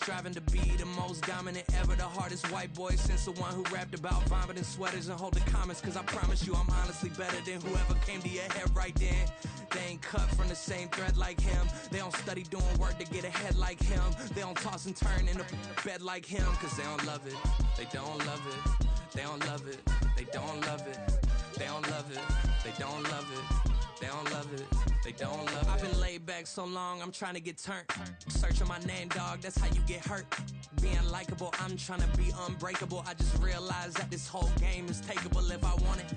Striving to be the most dominant ever, the hardest white boy since the one who rapped about vomiting sweaters and holding comments. Cause I promise you I'm honestly better than whoever came to your head right then. They ain't cut from the same thread like him. They don't study doing work to get ahead like him. They don't toss and turn in the bed like him. Cause they don't love it, they don't love it. They don't love it, they don't love it. They don't love it, they don't love it. They don't love it, they don't love it. I've been laid back so long, I'm trying to get turned. Searching my name, dog, that's how you get hurt. Being likable, I'm trying to be unbreakable. I just realized that this whole game is takeable if I want it.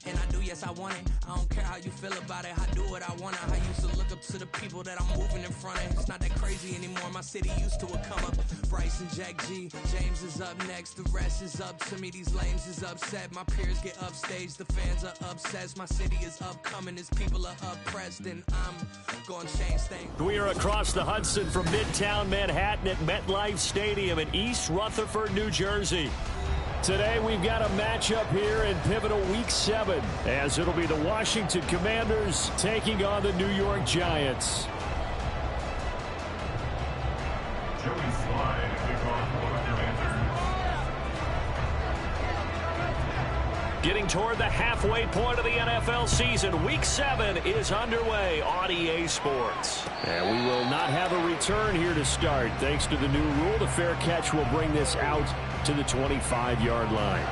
And I do, yes, I want it. I don't care how you feel about it, I do what I want. I used to look up to the people that I'm moving in front of. It's not that crazy anymore, my city used to a come up. Bryce and Jack G, James is up next. The rest is up to me, these lames is upset. My peers get upstaged, the fans are obsessed. My city is upcoming, its people are oppressed. And I'm going to change things. We are across the Hudson from Midtown Manhattan at MetLife Stadium in East Rutherford, New Jersey. Today we've got a matchup here in pivotal Week 7, as it'll be the Washington Commanders taking on the New York Giants. Getting toward the halfway point of the NFL season, Week 7 is underway on EA Sports. And we will not have a return here to start. Thanks to the new rule, the fair catch will bring this out to the 25-yard line.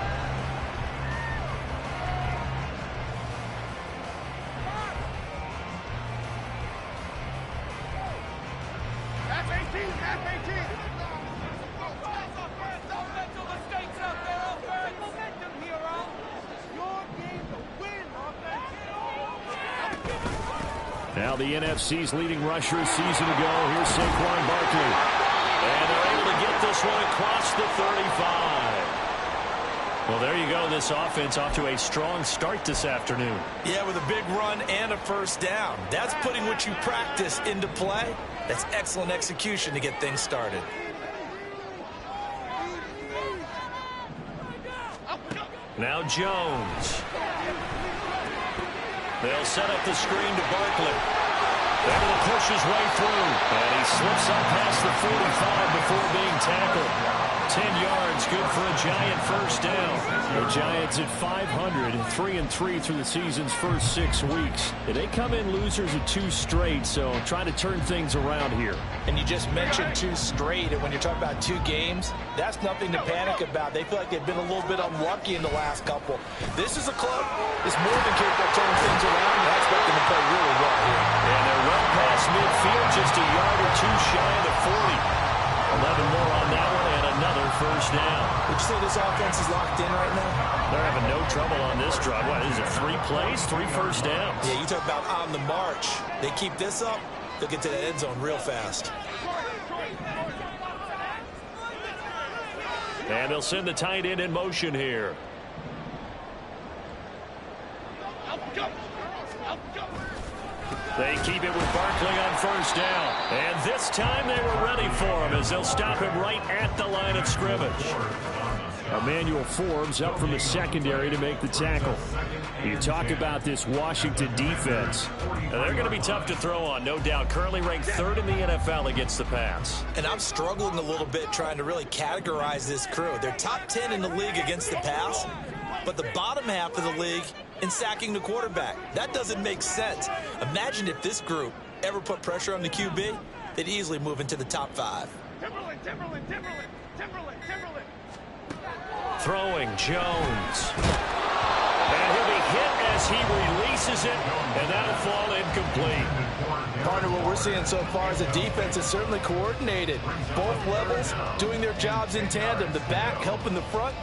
Now the NFC's leading rusher a season ago. Here's Saquon Barkley. And they're able to get this one across the 35. Well, there you go. This offense off to a strong start this afternoon. Yeah, with a big run and a first down. That's putting what you practice into play. That's excellent execution to get things started. Now Jones. They'll set up the screen to Barkley. Able to push his way through. And he slips up past the 45 before being tackled. 10 yards, good for a Giant first down. The Giants at 500, 3-3 through the season's first 6 weeks. They come in losers of 2 straight, so trying to turn things around here. And you just mentioned 2 straight, and when you're talking about 2 games, that's nothing to panic about. They feel like they've been a little bit unlucky in the last couple. This is a club that's more than capable of turning things around. I expect them to play really well here. And they're well past midfield, just a yard or 2 shy of the 40. 11 more on that one, and another first down. Would you say this offense is locked in right now? They're having no trouble on this drive. What is it, 3 plays, 3 first downs? Yeah, you talk about on the march. They keep this up, they'll get to the end zone real fast. And they'll send the tight end in motion here. They keep it with Barkley on first down. And this time they were ready for him as they'll stop him right at the line of scrimmage. Emmanuel Forbes up from the secondary to make the tackle. You talk about this Washington defense. Now, they're going to be tough to throw on, no doubt. Currently ranked 3rd in the NFL against the pass. And I'm struggling a little bit trying to really categorize this crew. They're top 10 in the league against the pass, but the bottom half of the league in sacking the quarterback. That doesn't make sense. Imagine if this group ever put pressure on the QB, they'd easily move into the top 5. Timberland. Throwing Jones. And he'll be hit as he releases it, and that'll fall incomplete. Partner, what we're seeing so far is the defense is certainly coordinated. Both levels doing their jobs in tandem. The back helping the front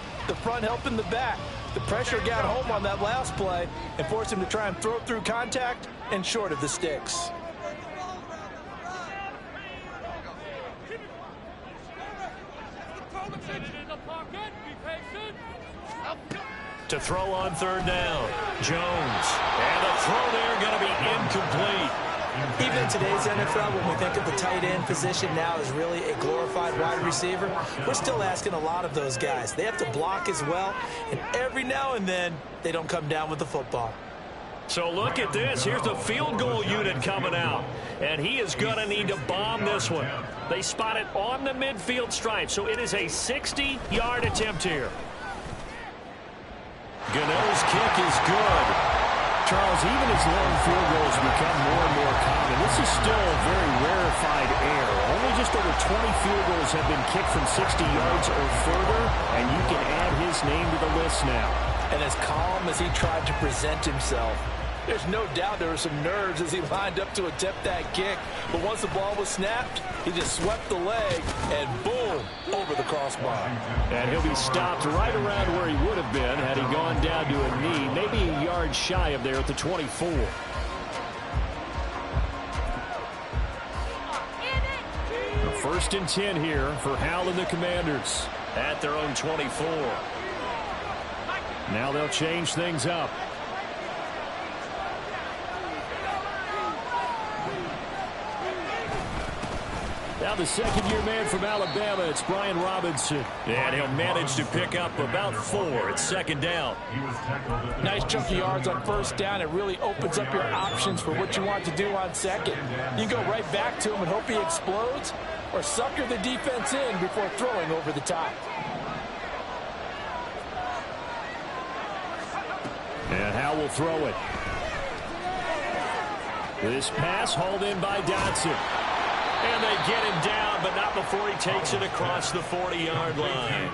helping the back. The pressure got home on that last play and forced him to try and throw through contact and short of the sticks. To throw on 3rd down. Jones. And the throw there going to be incomplete. Even in today's NFL, when we think of the tight end position now as really a glorified wide receiver, we're still asking a lot of those guys. They have to block as well, and every now and then, they don't come down with the football. So look at this. Here's the field goal unit coming out. And he is going to need to bomb this one. They spot it on the midfield stripe. So it is a 60-yard attempt here. Ganell's kick is good. Charles, even as long field goals become more and more common, this is still a very rarefied air. Only just over 20 field goals have been kicked from 60 yards or further, and you can add his name to the list now. And as calm as he tried to present himself, there's no doubt there were some nerves as he lined up to attempt that kick. But once the ball was snapped, he just swept the leg and boom, over the crossbar. And he'll be stopped right around where he would have been had he gone down to a knee, maybe a yard shy of there at the 24. First and 10 here for Howell and the Commanders at their own 24. Now they'll change things up. Now the second-year man from Alabama, it's Brian Robinson. And he'll manage to pick up about 4. It's second down. Nice chunk of yards on first down. It really opens up your options for what you want to do on second. You go right back to him and hope he explodes, or sucker the defense in before throwing over the top. And Howell will throw it. This pass hauled in by Dotson. And they get him down, but not before he takes it across the 40-yard line.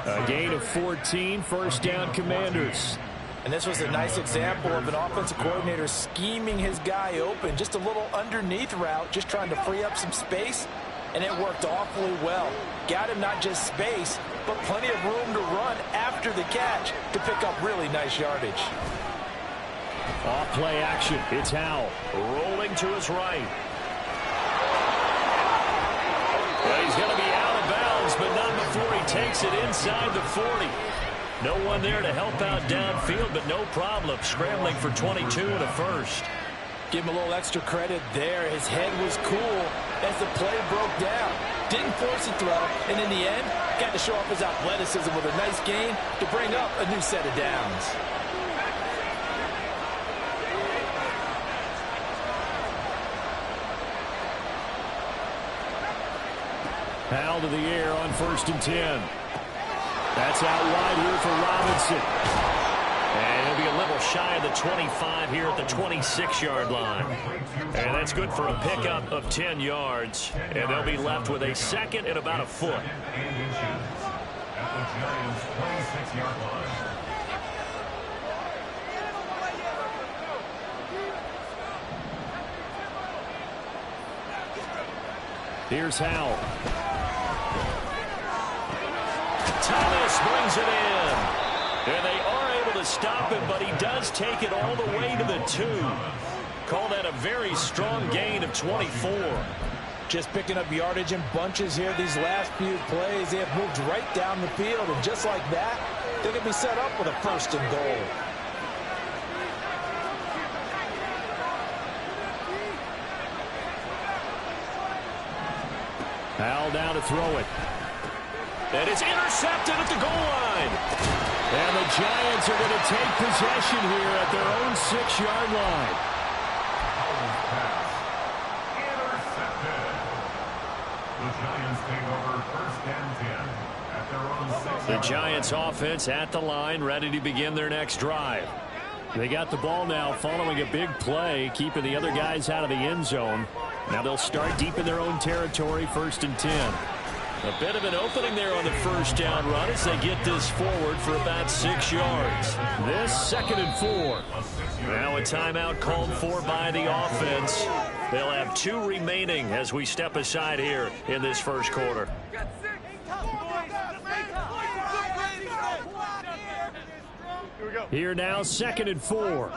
A gain of 14, first down Commanders. And this was a nice example of an offensive coordinator scheming his guy open. Just a little underneath route, just trying to free up some space, and it worked awfully well. Got him not just space, but plenty of room to run after the catch to pick up really nice yardage. Off play action. It's Howell rolling to his right. Well, he's going to be out of bounds, but not before he takes it inside the 40. No one there to help out downfield, but no problem scrambling for 22 and a first. Give him a little extra credit there. His head was cool as the play broke down. Didn't force a throw, and in the end, got to show off his athleticism with a nice gain to bring up a new set of downs. Howell to the air on first and 10. That's out wide here for Robinson. And he'll be a little shy of the 25 here at the 26-yard line. And that's good for a pickup of 10 yards. And they'll be left with a second and about a foot. Here's Howell. Thomas brings it in. And they are able to stop him, but he does take it all the way to the 2. Call that a very strong gain of 24. Just picking up yardage in bunches here these last few plays. They have moved right down the field, and just like that, they can be set up with a first and goal. Howell down to throw it. And it's intercepted at the goal line. And the Giants are going to take possession here at their own 6-yard line. The Giants offense at the line, ready to begin their next drive. They got the ball now following a big play, keeping the other guys out of the end zone. Now they'll start deep in their own territory, first and 10. A bit of an opening there on the first down run as they get this forward for about 6 yards. This second and 4. Now a timeout called for by the offense. They'll have 2 remaining as we step aside here in this first quarter. Here now, second and 4.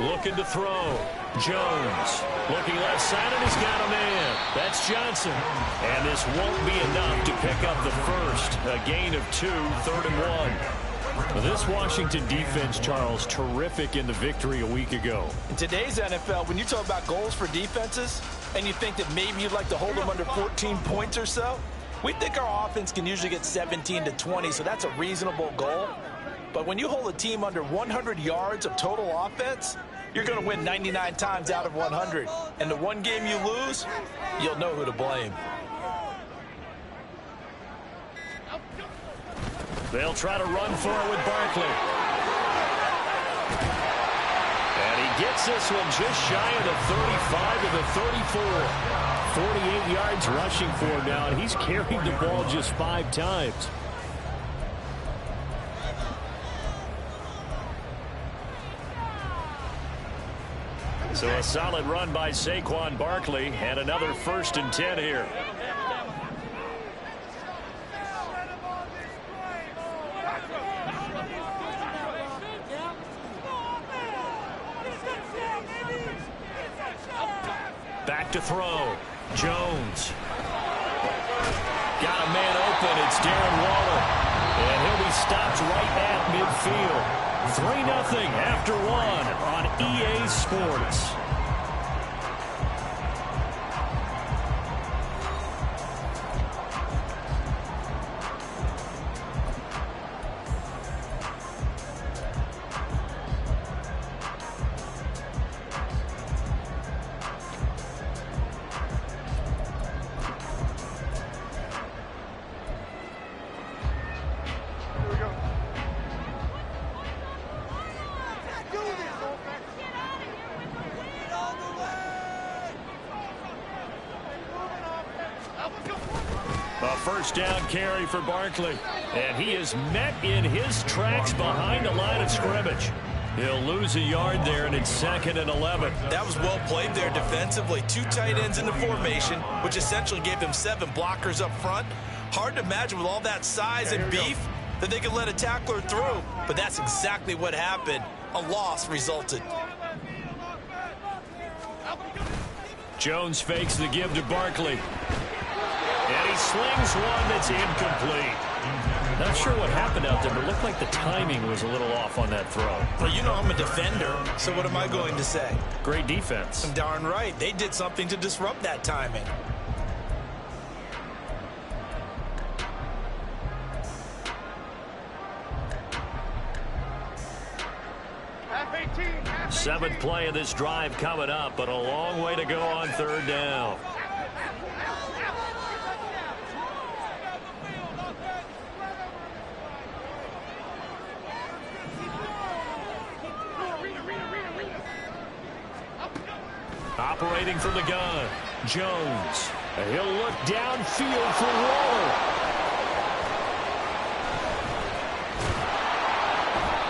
Looking to throw. Jones looking left side, and he's got a man. That's Johnson. And this won't be enough to pick up the first. A gain of 2, third and 1. Well, this Washington defense, Charles, terrific in the victory a week ago. In today's NFL, when you talk about goals for defenses, and you think that maybe you'd like to hold them under 14 points or so, we think our offense can usually get 17 to 20, so that's a reasonable goal. But when you hold a team under 100 yards of total offense, you're going to win 99 times out of 100. And the one game you lose, you'll know who to blame. They'll try to run for it with Barkley. And he gets this one just shy of the 35 to the 34. 48 yards rushing for him now, and he's carried the ball just 5 times. So a solid run by Saquon Barkley, and another 1st and 10 here. Back to throw. Jones. Got a man open. It's Darren Waller. And he'll be stopped right at midfield. 3-0 after 1 on EA Sports. A first down carry for Barkley. And he is met in his tracks behind the line of scrimmage. He'll lose a yard there, and it's 2nd and 11. That was well played there defensively. 2 tight ends in the formation, which essentially gave them 7 blockers up front. Hard to imagine with all that size and beef that they could let a tackler through. But that's exactly what happened. A loss resulted. Jones fakes the give to Barkley. And he slings one that's incomplete. Not sure what happened out there, but it looked like the timing was a little off on that throw. Well, you know I'm a defender, so what am I going to say? Great defense. Darn right. They did something to disrupt that timing. Seventh play of this drive coming up, but a long way to go on 3rd down. Operating from the gun, Jones. He'll look downfield for Waller.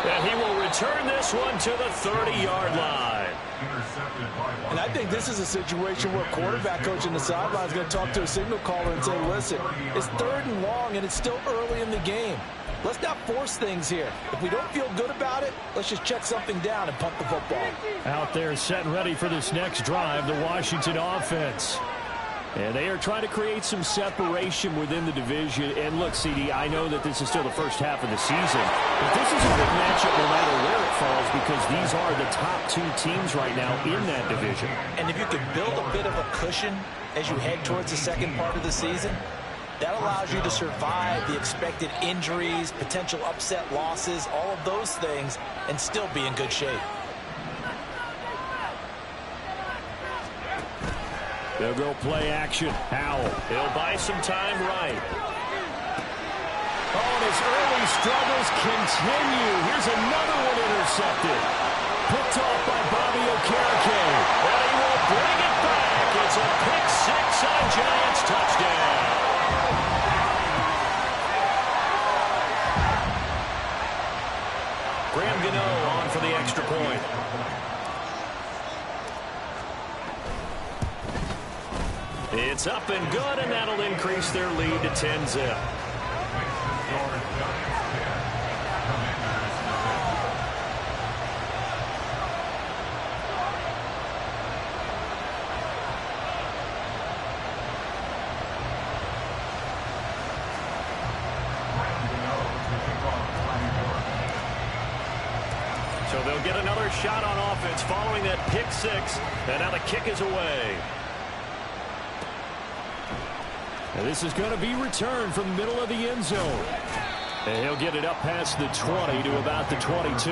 And he will return this one to the 30-yard line. And I think this is a situation where a quarterback coach in the sideline is going to talk to a signal caller and say, listen, it's 3rd and long, and it's still early in the game. Let's not force things here. If we don't feel good about it, let's just check something down and punt the football. Out there set and ready for this next drive, the Washington offense. And they are trying to create some separation within the division. And look, CD, I know that this is still the first half of the season, but this is a big matchup no matter where it falls because these are the top 2 teams right now in that division. And if you can build a bit of a cushion as you head towards the second part of the season, that allows you to survive the expected injuries, potential upset losses, all of those things, and still be in good shape. They'll go play action. Howell. He'll buy some time right. Oh, and his early struggles continue. Here's another one intercepted. Picked off by Bobby Okereke. And he will bring it back. It's a pick 6 on Giants touchdown. Graham Gano on for the extra point. It's up and good, and that'll increase their lead to 10-zip. So they'll get another shot on offense following that pick six. And now the kick is away. And this is going to be returned from the middle of the end zone. And he'll get it up past the 20 to about the 22.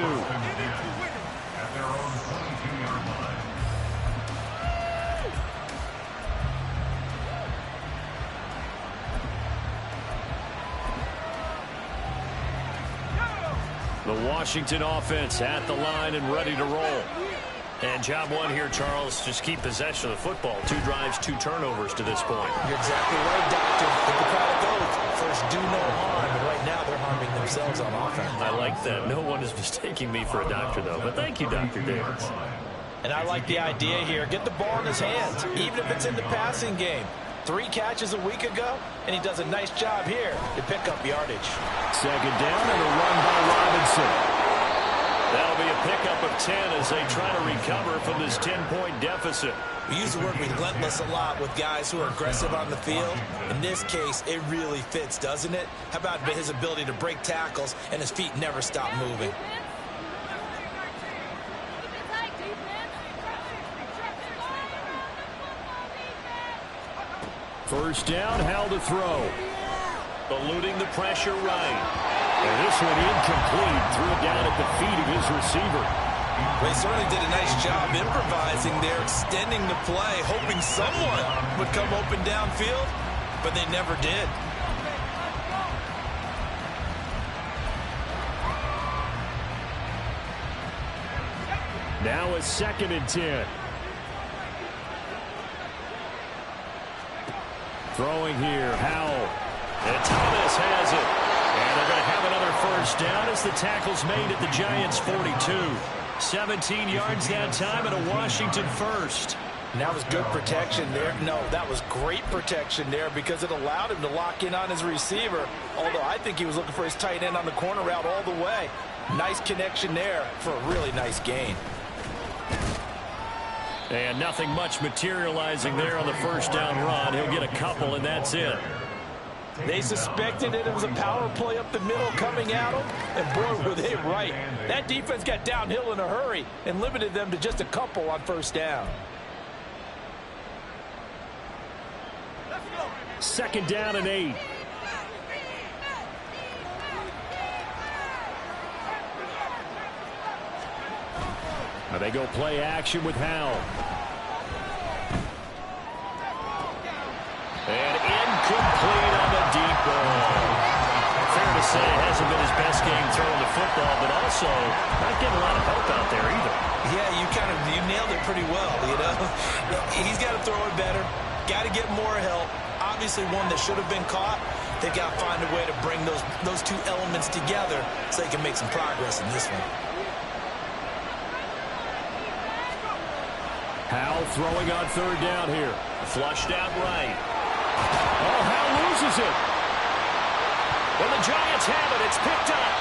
The Washington offense at the line and ready to roll. And job one here, Charles, just keep possession of the football. 2 drives, 2 turnovers to this point. You're exactly right, Doctor. Hippocratic oath. First, do no harm. And right now, they're harming themselves on offense. I like that. No one is mistaking me for a doctor, though. But thank you, Dr. Davis. And I like the idea here. Get the ball in his hands, even if it's in the passing game. 3 catches a week ago, and he does a nice job here to pick up yardage. Second down and a run by Robinson. That'll be a pickup of 10 as they try to recover from this 10-point deficit. We use the word relentless a lot with guys who are aggressive on the field. In this case, it really fits, doesn't it? How about his ability to break tackles and his feet never stop moving? First down, held to throw. Eluding the pressure right. And this one incomplete. Threw it down at the feet of his receiver. Well, he certainly did a nice job improvising there, extending the play, hoping someone would come open downfield, but they never did. Now a 2nd and 10. Throwing here, Howell. And Thomas has it. And they're going to have another first down as the tackle's made at the Giants' 42. 17 yards that time and a Washington first. And that was good protection there. No, that was great protection there because it allowed him to lock in on his receiver. Although I think he was looking for his tight end on the corner route all the way. Nice connection there for a really nice gain. And nothing much materializing there on the first down run. He'll get a couple, and that's it. They suspected it was a power play up the middle coming at them, and boy, were they right. That defense got downhill in a hurry and limited them to just a couple on first down. 2nd down and 8. Now they go play action with Howell. And incomplete on the deep ball. Fair to say it hasn't been his best game throwing the football, but also not getting a lot of help out there either. Yeah, you nailed it pretty well, you know. He's got to throw it better. Got to get more help. Obviously one that should have been caught. They've got to find a way to bring those 2 elements together so they can make some progress in this one. Howell throwing on 3rd down here. Flushed out right. Oh, Howell loses it. Well, the Giants have it. It's picked up.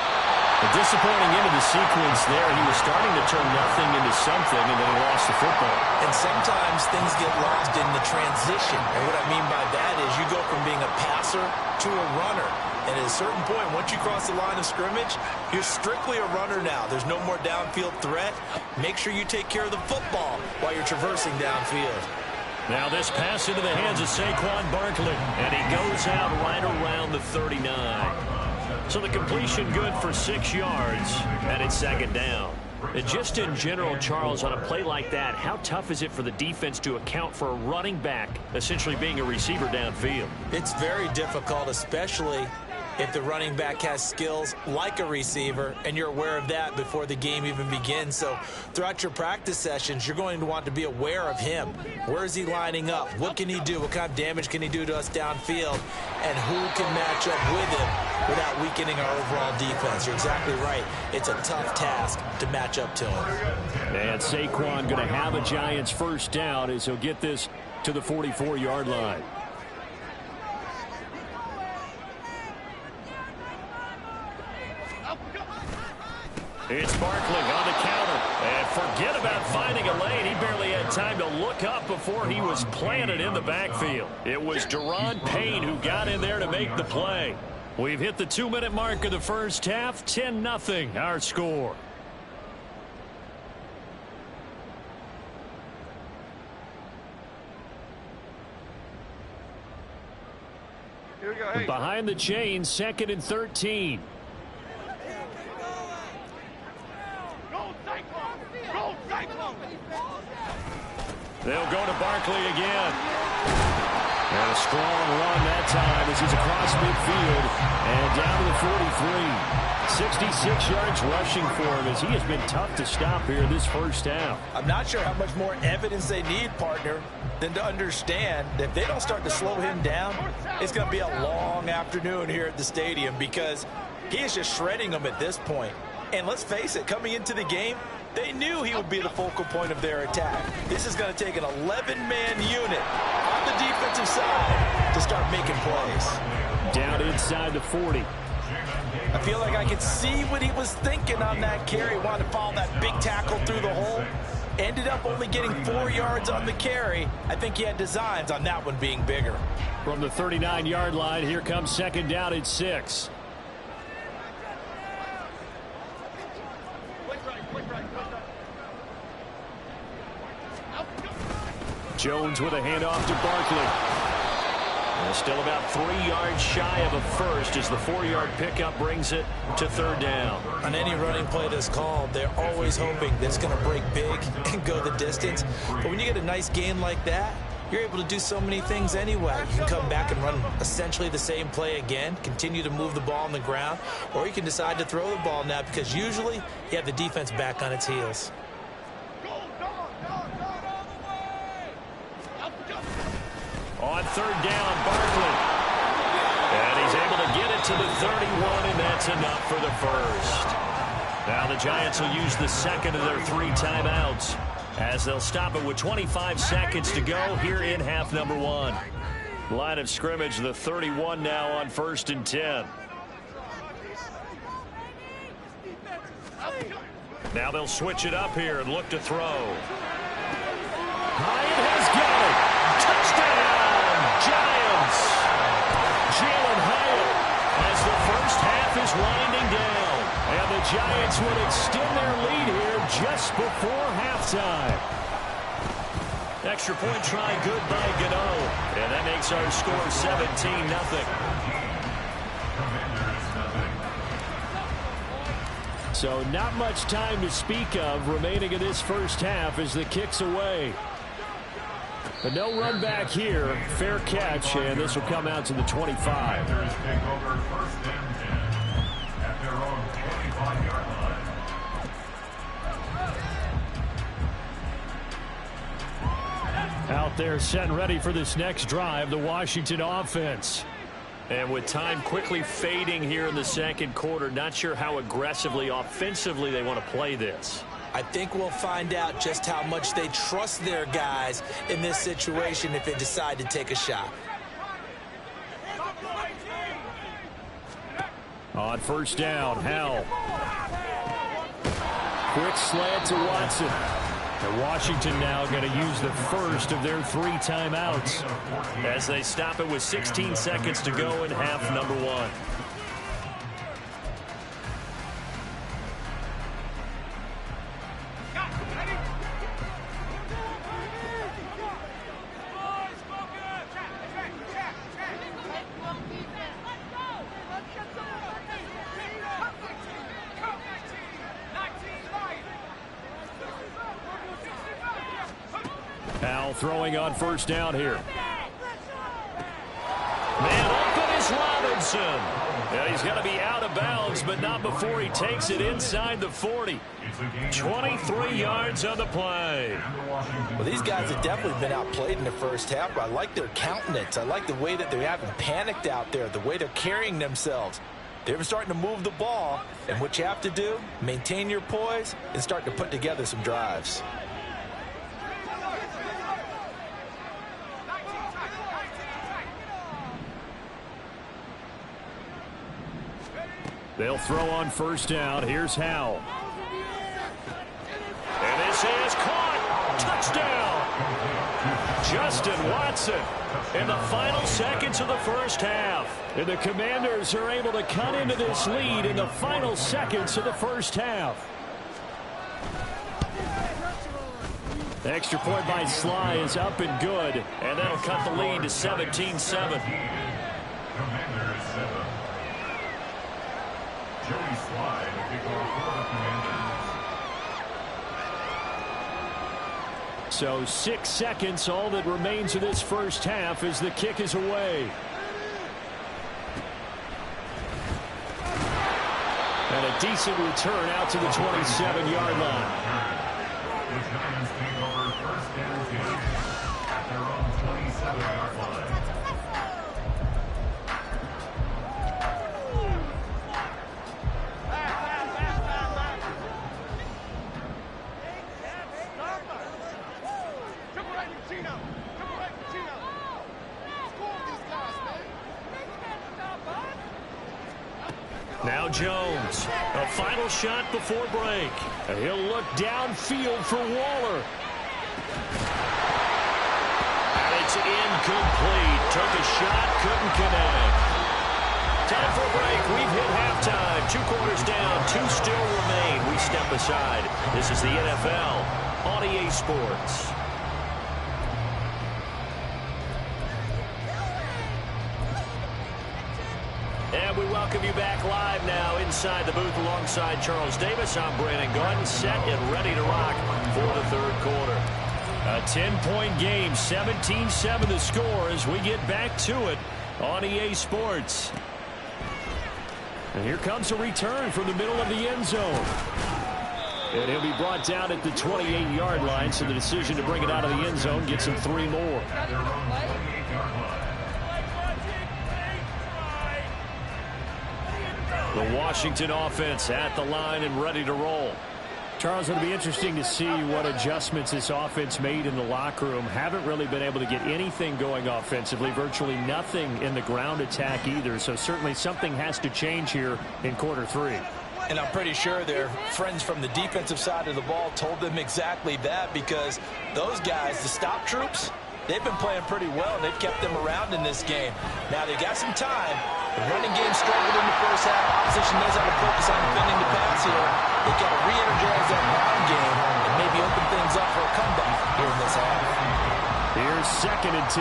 A disappointing end of the sequence there. He was starting to turn nothing into something, and then he lost the football. And sometimes things get lost in the transition. And what I mean by that is you go from being a passer to a runner. And at a certain point, once you cross the line of scrimmage, you're strictly a runner now. There's no more downfield threat. Make sure you take care of the football while you're traversing downfield. Now this pass into the hands of Saquon Barkley, and he goes out right around the 39. So the completion good for 6 yards, and it's 2nd down. And just in general, Charles, on a play like that, how tough is it for the defense to account for a running back essentially being a receiver downfield? It's very difficult, especially if the running back has skills like a receiver, and you're aware of that before the game even begins. So throughout your practice sessions, you're going to want to be aware of him. Where is he lining up? What can he do? What kind of damage can he do to us downfield? And who can match up with him without weakening our overall defense? You're exactly right. It's a tough task to match up to him. And Saquon going to have a Giants first down as he'll get this to the 44-yard line. It's Barkley on the counter. And forget about finding a lane. He barely had time to look up before he was planted in the backfield. It was Deron Payne who got in there to make the play. We've hit the 2-minute mark of the first half. 10-0 our score. Behind the chains, 2nd and 13. They'll go to Barkley again. And a strong run that time as he's across midfield and down to the 43. 66 yards rushing for him as he has been tough to stop here this first half. I'm not sure how much more evidence they need, partner, than to understand that if they don't start to slow him down, it's going to be a long afternoon here at the stadium because he is just shredding them at this point. And let's face it, coming into the game, they knew he would be the focal point of their attack. This is going to take an 11-man unit on the defensive side to start making plays. Down inside the 40. I feel like I could see what he was thinking on that carry. Wanted to follow that big tackle through the hole. Ended up only getting 4 yards on the carry. I think he had designs on that one being bigger. From the 39-yard line, here comes 2nd down and 6. Jones with a handoff to Barkley. And still about 3 yards shy of a first as the 4-yard pickup brings it to 3rd down. On any running play that's called, they're always hoping that it's going to break big and go the distance. But when you get a nice game like that, you're able to do so many things anyway. You can come back and run essentially the same play again, continue to move the ball on the ground, or you can decide to throw the ball now because usually you have the defense back on its heels. On 3rd down, Barkley. And he's able to get it to the 31, and that's enough for the first. Now the Giants will use the 2nd of their 3 timeouts as they'll stop it with 25 seconds to go here in half number 1. Line of scrimmage, the 31 now on 1st and 10. Now they'll switch it up here and look to throw. Hyatt has got it. Touchdown, Giants. Jalen Hyatt as the first half is winding down. And the Giants would extend their lead here just before halftime. Extra point try good by Gano. And that makes our score 17-0. So not much time to speak of remaining in this first half as the kick's away. But no run back here. Fair catch, and this will come out to the 25. Out there set and ready for this next drive, the Washington offense. And with time quickly fading here in the 2nd quarter, not sure how aggressively, offensively they want to play this. I think we'll find out just how much they trust their guys in this situation if they decide to take a shot. On 1st down, Howell. Quick slant to Watson. And Washington now going to use the first of their 3 timeouts as they stop it with 16 seconds to go in half number 1. Howell throwing on 1st down here. Man open is Robinson. Yeah, he's going to be out of bounds, but not before he takes it inside the 40. 23 yards on the play. Well, these guys have definitely been outplayed in the first half, but I like their countenance. I like the way that they haven't panicked out there, the way they're carrying themselves. They're starting to move the ball, and what you have to do, maintain your poise and start to put together some drives. They'll throw on 1st down. Here's Howell. And this is caught. Touchdown. Justin Watson in the final seconds of the first half. And the Commanders are able to cut into this lead in the final seconds of the first half. The extra point by Sly is up and good. And that'll cut the lead to 17-7. Commanders 7. Joey Slide, a kickoff for the Commanders. So 6 seconds, all that remains of this first half as the kick is away. And a decent return out to the 27-yard line. The Giants take over first and 10 at their own 27-yard line. Now Jones, a final shot before break. He'll look downfield for Waller. And it's incomplete. Took a shot, couldn't connect. Time for a break. We've hit halftime. 2 quarters down, 2 still remain. We step aside. This is the NFL on EA Sports. And we welcome you back live now inside the booth alongside Charles Davis. I'm Brandon Gaudin, set and ready to rock for the third quarter. A 10-point game, 17-7 the score as we get back to it on EA Sports. And here comes a return from the middle of the end zone. And he'll be brought down at the 28-yard line, so the decision to bring it out of the end zone gets him 3 more. The Washington offense at the line and ready to roll. Charles, it'll be interesting to see what adjustments this offense made in the locker room. Haven't really been able to get anything going offensively, virtually nothing in the ground attack either. So certainly something has to change here in quarter 3. And I'm pretty sure their friends from the defensive side of the ball told them exactly that, because those guys, the stop troops, they've been playing pretty well, and they've kept them around in this game. Now, they got some time. The running game struggled in the first half. Opposition knows how to focus on defending the pass here. They've got to re-energize that ground game and maybe open things up for a comeback here in this half. Here's 2nd and 10.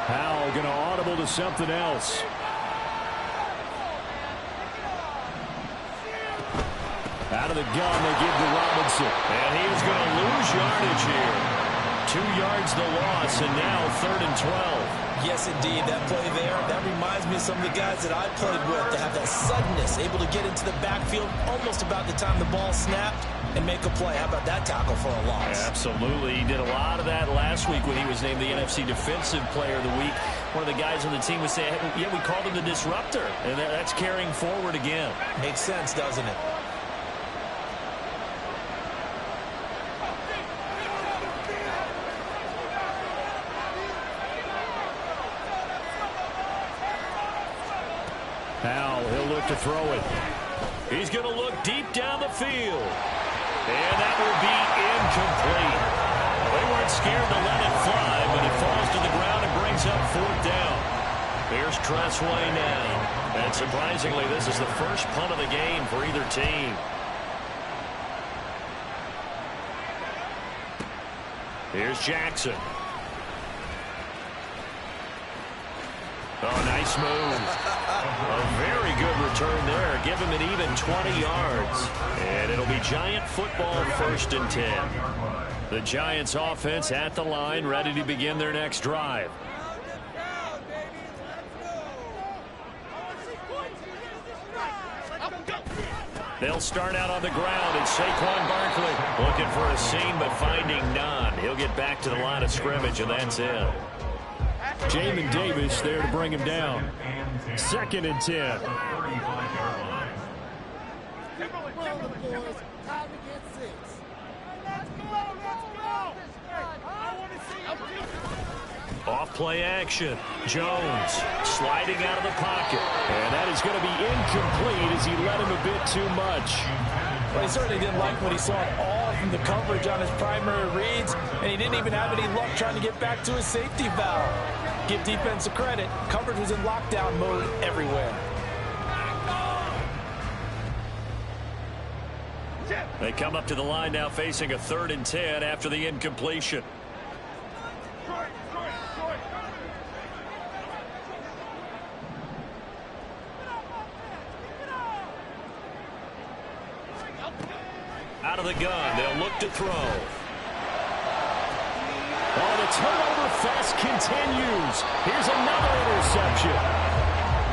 Howell going to audible to something else. Out of the gun, they give to Robinson. And he is going to lose yardage here. 2 yards the loss, and now 3rd and 12. Yes, indeed. That play there, that reminds me of some of the guys that I played with. To have that suddenness, able to get into the backfield almost about the time the ball snapped and make a play. How about that tackle for a loss? Absolutely. He did a lot of that last week when he was named the NFC Defensive Player of the Week. One of the guys on the team would say, yeah, we called him the disruptor. And that's carrying forward again. Makes sense, doesn't it? Now he'll look to throw it. He's going to look deep down the field. And that will be incomplete. They weren't scared to let it fly, but it falls to the ground and brings up 4th down. Here's Tressway now. And surprisingly, this is the first punt of the game for either team. Here's Jackson. Oh, nice move. A very good return there. Give him an even 20 yards. And it'll be Giant football, 1st and 10. The Giants offense at the line, ready to begin their next drive. They'll start out on the ground, and Saquon Barkley looking for a seam but finding none. He'll get back to the line of scrimmage, and that's it. Jamin Davis there to bring him down. 2nd and 10. Off play action. Jones sliding out of the pocket. And that is going to be incomplete as he let him a bit too much. Well, he certainly didn't like what he saw at all from the coverage on his primary reads, and he didn't even have any luck trying to get back to his safety valve. Give defense a credit. Coverage was in lockdown mode everywhere. They come up to the line now facing a 3rd and 10 after the incompletion. Out of the gun, they'll look to throw. Oh, the turnover fest continues. Here's another interception.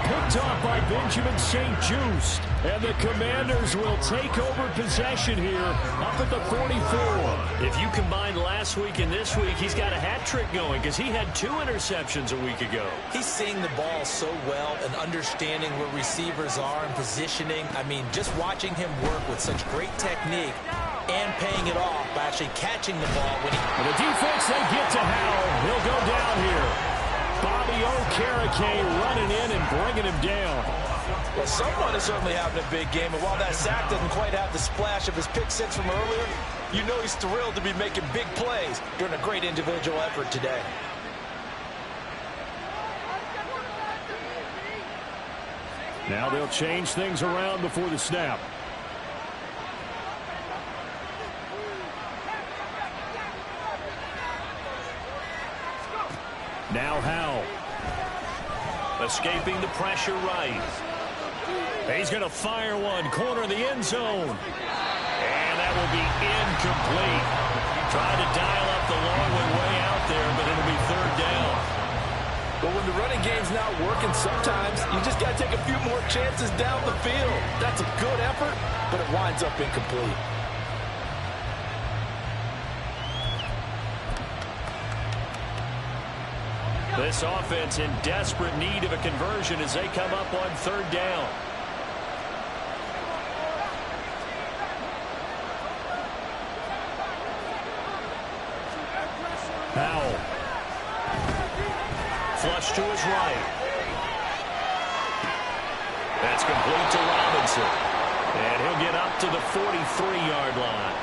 Picked off by Benjamin St-Juste. And the Commanders will take over possession here up at the 44. If you combine last week and this week, he's got a hat trick going because he had 2 interceptions a week ago. He's seeing the ball so well and understanding where receivers are and positioning. I mean, just watching him work with such great technique and paying it off by actually catching the ball. And the defense, they get to Howell. He'll go down here. Bobby Okereke running in and bringing him down. Well, someone is certainly having a big game, and while that sack doesn't quite have the splash of his pick 6 from earlier, you know he's thrilled to be making big plays during a great individual effort today. Now they'll change things around before the snap. Now Howell. Escaping the pressure right. He's going to fire one. Corner of the end zone. And that will be incomplete. Trying to dial up the long way out there, but it'll be 3rd down. Well, when the running game's not working, sometimes you just got to take a few more chances down the field. That's a good effort, but it winds up incomplete. This offense in desperate need of a conversion as they come up on 3rd down. Howell. Flush to his right. That's complete to Robinson. And he'll get up to the 43-yard line.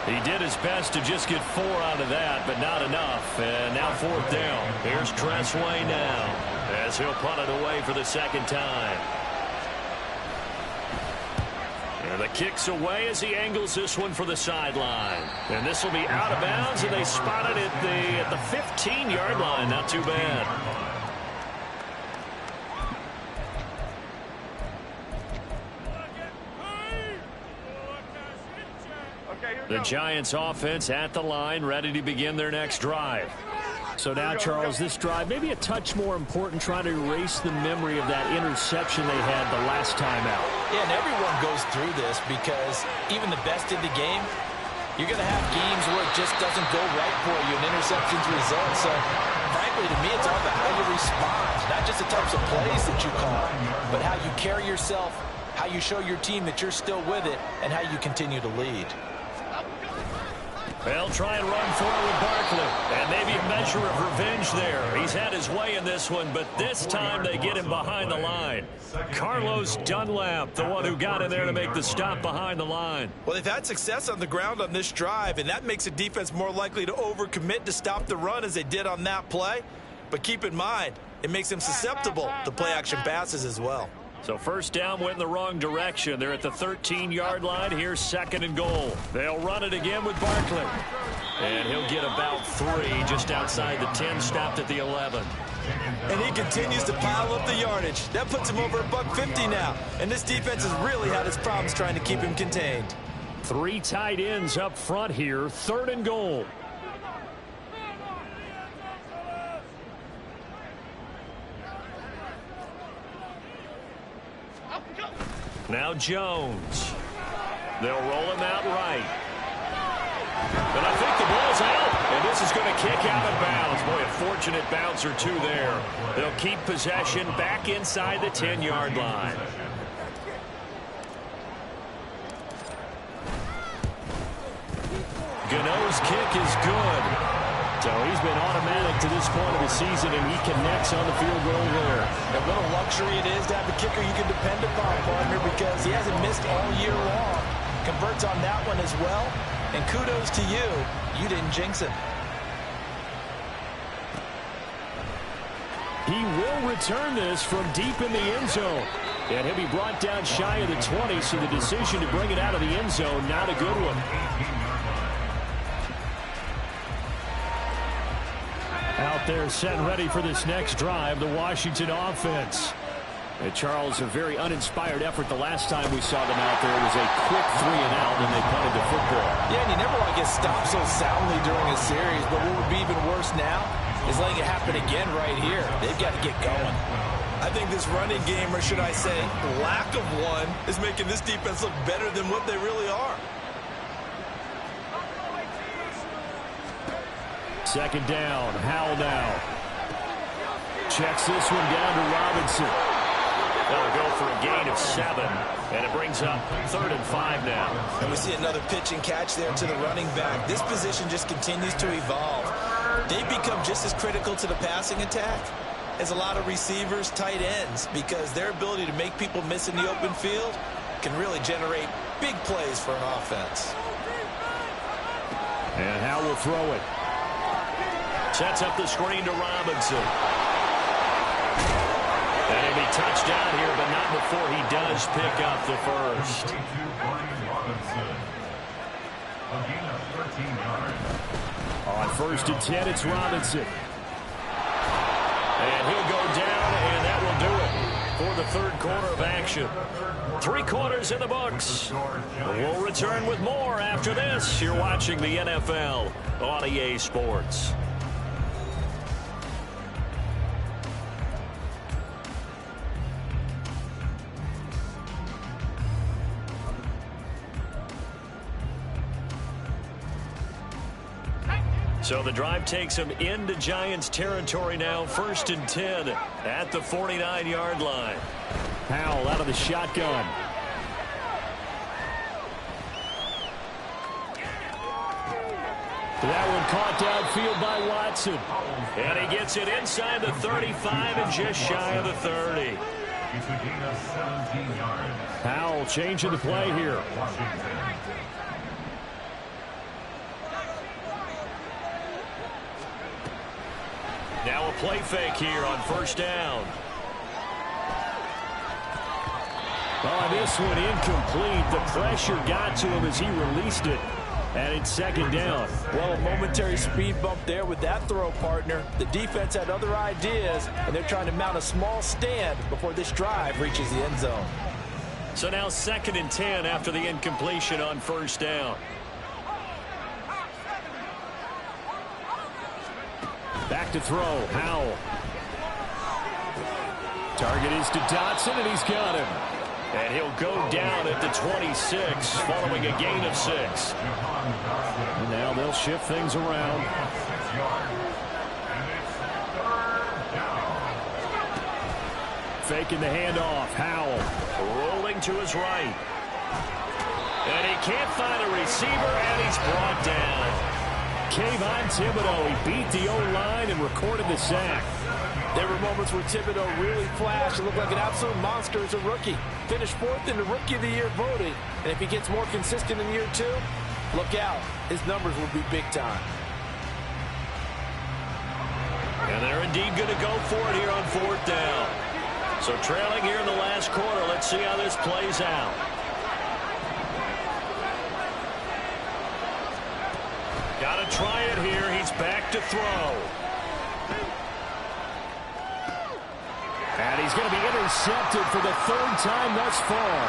He did his best to just get 4 out of that, but not enough. And now 4th down. Here's Tressway now as he'll punt it away for the 2nd time. And the kick's away as he angles this one for the sideline. And this will be out of bounds, and they spot it at the 15-yard line. Not too bad. The Giants offense at the line, ready to begin their next drive. So now, Charles, this drive maybe a touch more important, trying to erase the memory of that interception they had the last time out. Yeah, and everyone goes through this because even the best in the game, you're going to have games where it just doesn't go right for you and interceptions result. So, frankly, to me, it's all about how you respond, not just the types of plays that you call, but how you carry yourself, how you show your team that you're still with it, and how you continue to lead. They'll try and run for it with Barkley. And maybe a measure of revenge there. He's had his way in this one, but this time they get him behind the line. Carlos Dunlap, the one who got in there to make the stop behind the line. Well, they've had success on the ground on this drive, and that makes a defense more likely to overcommit to stop the run as they did on that play. But keep in mind, it makes them susceptible to play-action passes as well. So 1st down went in the wrong direction. They're at the 13-yard line. Here's 2nd and goal. They'll run it again with Barkley. And he'll get about 3 just outside the 10, stopped at the 11. And he continues to pile up the yardage. That puts him over $150 now. And this defense has really had its problems trying to keep him contained. 3 tight ends up front here. 3rd and goal. Now Jones. They'll roll him out right. And I think the ball's out. And this is going to kick out of bounds. Boy, a fortunate bounce or 2 there. They'll keep possession back inside the 10-yard line. Gano's kick is good. So he's been automatic to this point of the season, and he connects on the field goal there. And what a luxury it is to have a kicker you can depend upon, partner, because he hasn't missed all year long. Converts on that one as well, and kudos to you. You didn't jinx him. He will return this from deep in the end zone. And he'll be brought down shy of the 20, so the decision to bring it out of the end zone, not a good one. Out there set and ready for this next drive, the Washington offense. And Charles, a very uninspired effort the last time we saw them out there. It was a quick 3 and out, and they punted the football. Yeah, and you never want to get stopped so soundly during a series, but what would be even worse now is letting it happen again right here. They've got to get going. I think this running game, or should I say lack of one, is making this defense look better than what they really are. Second down, Howell now. Checks this one down to Robinson. They'll go for a gain of 7, and it brings up 3rd and 5 now. And we see another pitch and catch there to the running back. This position just continues to evolve. They've become just as critical to the passing attack as a lot of receivers, tight ends, because their ability to make people miss in the open field can really generate big plays for an offense. And Howell will throw it. Sets up the screen to Robinson. And he'll be touchdown here, but not before he does pick up the first. On 1st and 10, it's Robinson. And he'll go down, and that will do it for the 3rd quarter of action. 3 quarters in the books. We'll return with more after this. You're watching the NFL on EA Sports. So the drive takes him into Giants territory now. 1st and 10 at the 49-yard line. Howell out of the shotgun. That one caught downfield by Watson. And he gets it inside the 35 and just shy of the 30. Howell changing the play here. Now a play fake here on 1st down. Oh, this one incomplete. The pressure got to him as he released it. And it's 2nd down. Well, a momentary speed bump there with that throw, partner. The defense had other ideas, and they're trying to mount a small stand before this drive reaches the end zone. So now 2nd and 10 after the incompletion on 1st down. Back to throw, Howell. Target is to Dotson, and he's got him. And he'll go down at the 26, following a gain of 6. And now they'll shift things around. Faking the handoff, Howell. Rolling to his right. And he can't find a receiver, and he's brought down. Kayvon Thibodeau, he beat the O-line and recorded the sack. There were moments where Thibodeau really flashed and looked like an absolute monster as a rookie. Finished 4th in the Rookie of the Year voting. And if he gets more consistent in year 2, look out. His numbers will be big time. And they're indeed going to go for it here on 4th down. So trailing here in the last quarter. Let's see how this plays out. Got to try it here. He's back to throw. And he's going to be intercepted for the 3rd time thus far.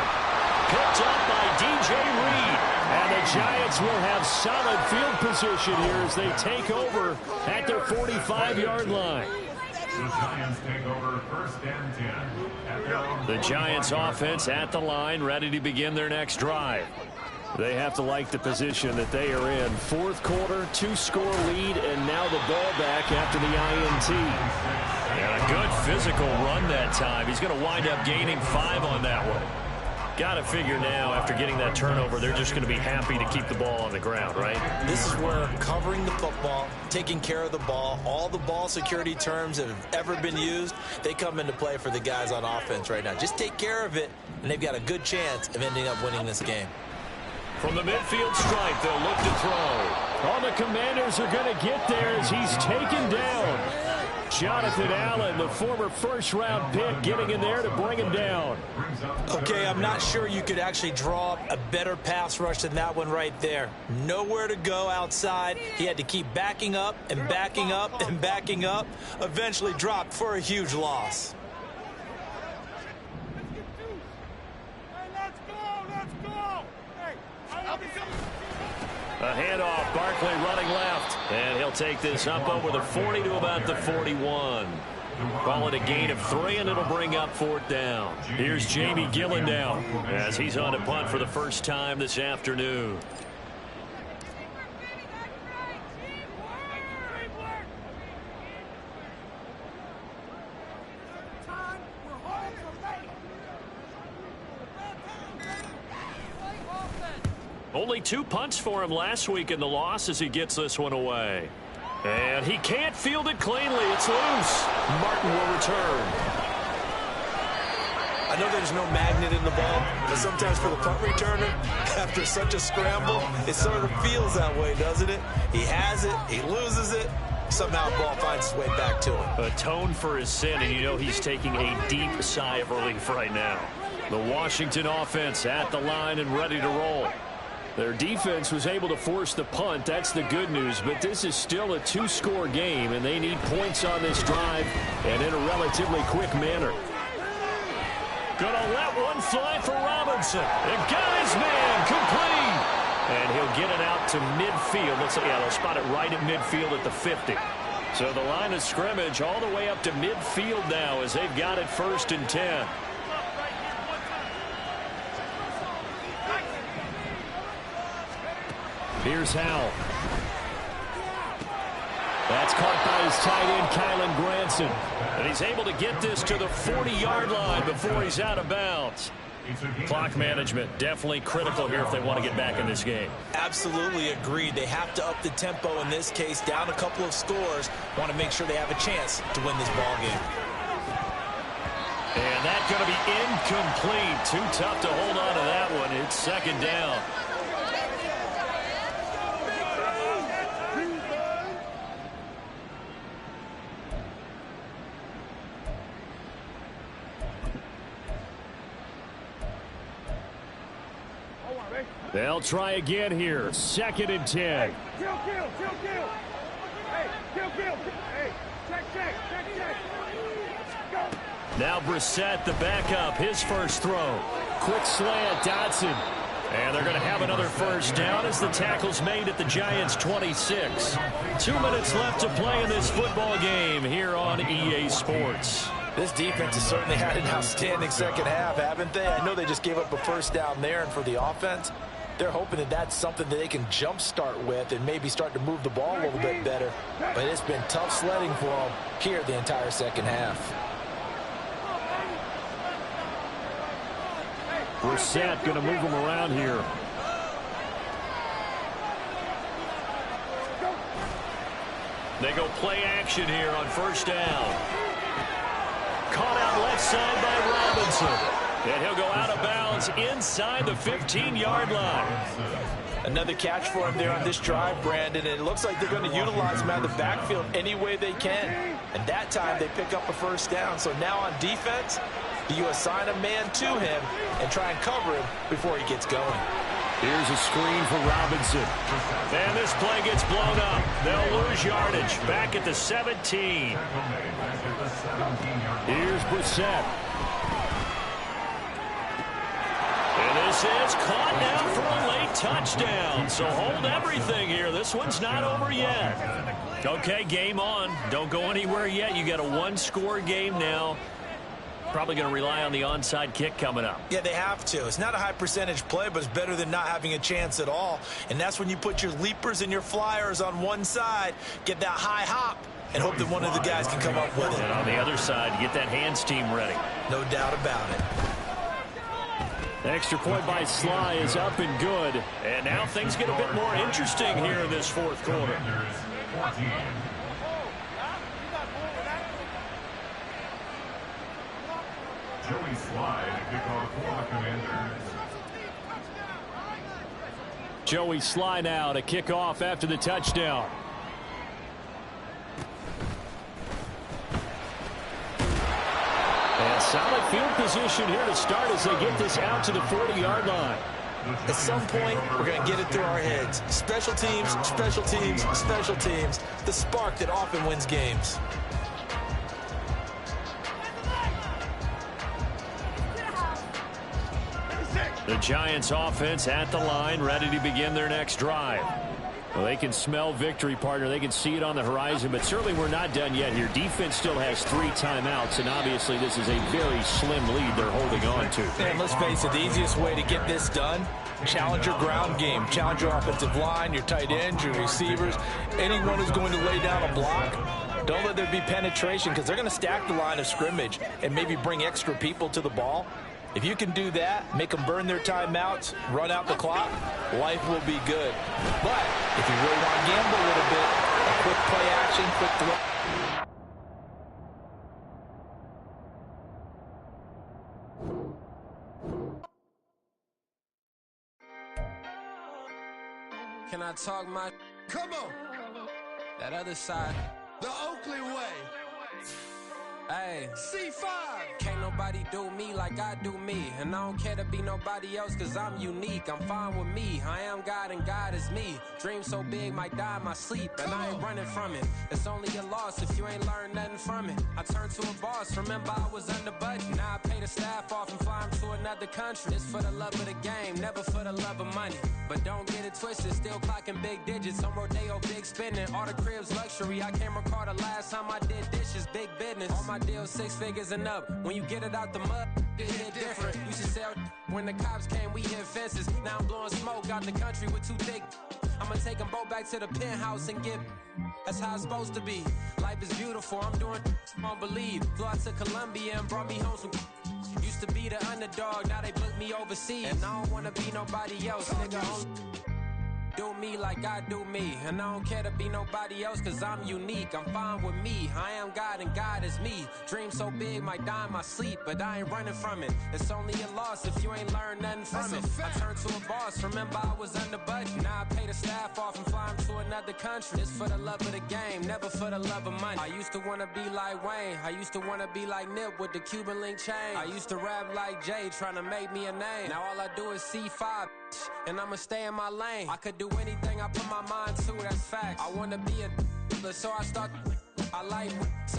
Picked up by DJ Reed. And the Giants will have solid field position here as they take over at their 45-yard line. The Giants take over 1st and 10 at their own. The Giants offense at the line, ready to begin their next drive. They have to like the position that they are in. 4th quarter, 2-score lead, and now the ball back after the INT. And a good physical run that time. He's going to wind up gaining 5 on that one. Got to figure now, after getting that turnover, they're just going to be happy to keep the ball on the ground, right? This is where covering the football, taking care of the ball, all the ball security terms that have ever been used, they come into play for the guys on offense right now. Just take care of it, and they've got a good chance of ending up winning this game. From the midfield stripe, they'll look to throw. All the Commanders are going to get there as he's taken down. Jonathan Allen, the former 1st-round pick, getting in there to bring him down. Okay, I'm not sure you could actually draw up a better pass rush than that one right there. Nowhere to go outside. He had to keep backing up and backing up and backing up. Eventually dropped for a huge loss. A handoff, Barkley running left. And he'll take this up over the 40 to about the 41. Call it a gain of 3, and it'll bring up 4th down. Here's Jamie Gillen down as he's on to punt for the first time this afternoon. Only 2 punts for him last week in the loss as he gets this one away. And he can't field it cleanly. It's loose. Martin will return. I know there's no magnet in the ball, but sometimes for the punt returner, after such a scramble, it sort of feels that way, doesn't it? He has it, he loses it, somehow the ball finds its way back to him. Atone for his sin, and you know he's taking a deep sigh of relief right now. The Washington offense at the line and ready to roll. Their defense was able to force the punt. That's the good news, but this is still a 2-score game, and they need points on this drive and in a relatively quick manner. Gonna let one fly for Robinson. And got his man complete. And he'll get it out to midfield. Looks like, yeah, they'll spot it right at midfield at the 50. So the line of scrimmage all the way up to midfield now as they've got it 1st and 10. Here's Howell. That's caught by his tight end, Kylan Granson. And he's able to get this to the 40-yard line before he's out of bounds. Clock management definitely critical here if they want to get back in this game. Absolutely agreed. They have to up the tempo in this case, down a couple of scores. Want to make sure they have a chance to win this ball game. And that's going to be incomplete. Too tough to hold on to that one. It's 2nd down. They'll try again here. 2nd and 10. Kill. Hey, kill. Hey, check. Go. Now Brissett, the backup, his first throw. Quick slant, Dodson. And they're going to have another 1st down as the tackle's made at the Giants' 26. 2 minutes left to play in this football game here on EA Sports. This defense has certainly had an outstanding second half, haven't they? I know they just gave up a 1st down there, and for the offense, they're hoping that that's something that they can jumpstart with and maybe start to move the ball a little bit better. But it's been tough sledding for them here the entire second half. Brissett going to move them around here. They go play action here on 1st down. Caught out left side by Robinson. And he'll go out of bounds inside the 15-yard line. Another catch for him there on this drive, Brandon. And it looks like they're going to utilize him out of the backfield any way they can. And that time they pick up a 1st down. So now on defense, you assign a man to him and try and cover him before he gets going. Here's a screen for Robinson. And this play gets blown up. They'll lose yardage back at the 17. Here's Brissett. And this is caught now for a late touchdown. So hold everything here. This one's not over yet. Okay, game on. Don't go anywhere yet. You got a 1-score game now. Probably going to rely on the onside kick coming up. Yeah, they have to. It's not a high percentage play, but it's better than not having a chance at all. And that's when you put your leapers and your flyers on one side, get that high hop, and hope that one of the guys can come up with it. And on the other side, get that hands team ready. No doubt about it. Extra point by Sly is up and good. And now things get a bit more interesting here in this 4th quarter. Joey Sly to kick off for the Commanders. Joey Sly now to kick off after the touchdown. And solid field position here to start as they get this out to the 40-yard line. At some point, we're going to get it through our heads. Special teams, special teams, special teams. The spark that often wins games. The Giants offense at the line, ready to begin their next drive. Well, they can smell victory, partner. They can see it on the horizon, but certainly we're not done yet here. Defense still has 3 timeouts, and obviously this is a very slim lead they're holding on to. And let's face it, the easiest way to get this done, challenge your ground game. Challenge your offensive line, your tight ends, your receivers, anyone who's going to lay down a block. Don't let there be penetration because they're going to stack the line of scrimmage and maybe bring extra people to the ball. If you can do that, make them burn their timeouts, run out the clock, life will be good. But if you really want to gamble a little bit, a quick play action, quick throw. Can I talk my... Come on! That other side. The Oakley way. Hey, C5. Can't nobody do me like I do me. And I don't care to be nobody else cause I'm unique. I'm fine with me. I am God and God is me. Dream so big might die in my sleep. And I ain't running from it. It's only a loss if you ain't learned nothing from it. I turned to a boss. Remember I was under budget. Now I pay the staff off and fly them to another country. It's for the love of the game, never for the love of money. But don't get it twisted. Still clocking big digits. On Rodeo, big spending. All the cribs luxury. I can't recall the last time I did dishes. Big business. All my deals 6 figures and up. When you get it out the mud, it hit different. Used to sell when the cops came, we hit fences. Now I'm blowing smoke out the country with 2 thick. I'ma take them both back to the penthouse and get. That's how it's supposed to be. Life is beautiful. I'm doing won't believe. Flew out to Colombia and brought me home some. Used to be the underdog, now they booked me overseas. And I don't wanna be nobody else, nigga. Do me like I do me. And I don't care to be nobody else cause I'm unique. I'm fine with me. I am God and God is me. Dream so big might die in my sleep, but I ain't running from it. It's only a loss if you ain't learned nothing from it. I turned to a boss. Remember I was under budget. Now I pay the staff off and fly them to another country. It's for the love of the game, never for the love of money. I used to wanna be like Wayne. I used to wanna be like Nip with the Cuban link chain. I used to rap like Jay trying to make me a name. Now all I do is C5 and I'ma stay in my lane. I could do anything I put my mind to, that's fact. I wanna be a so I start I like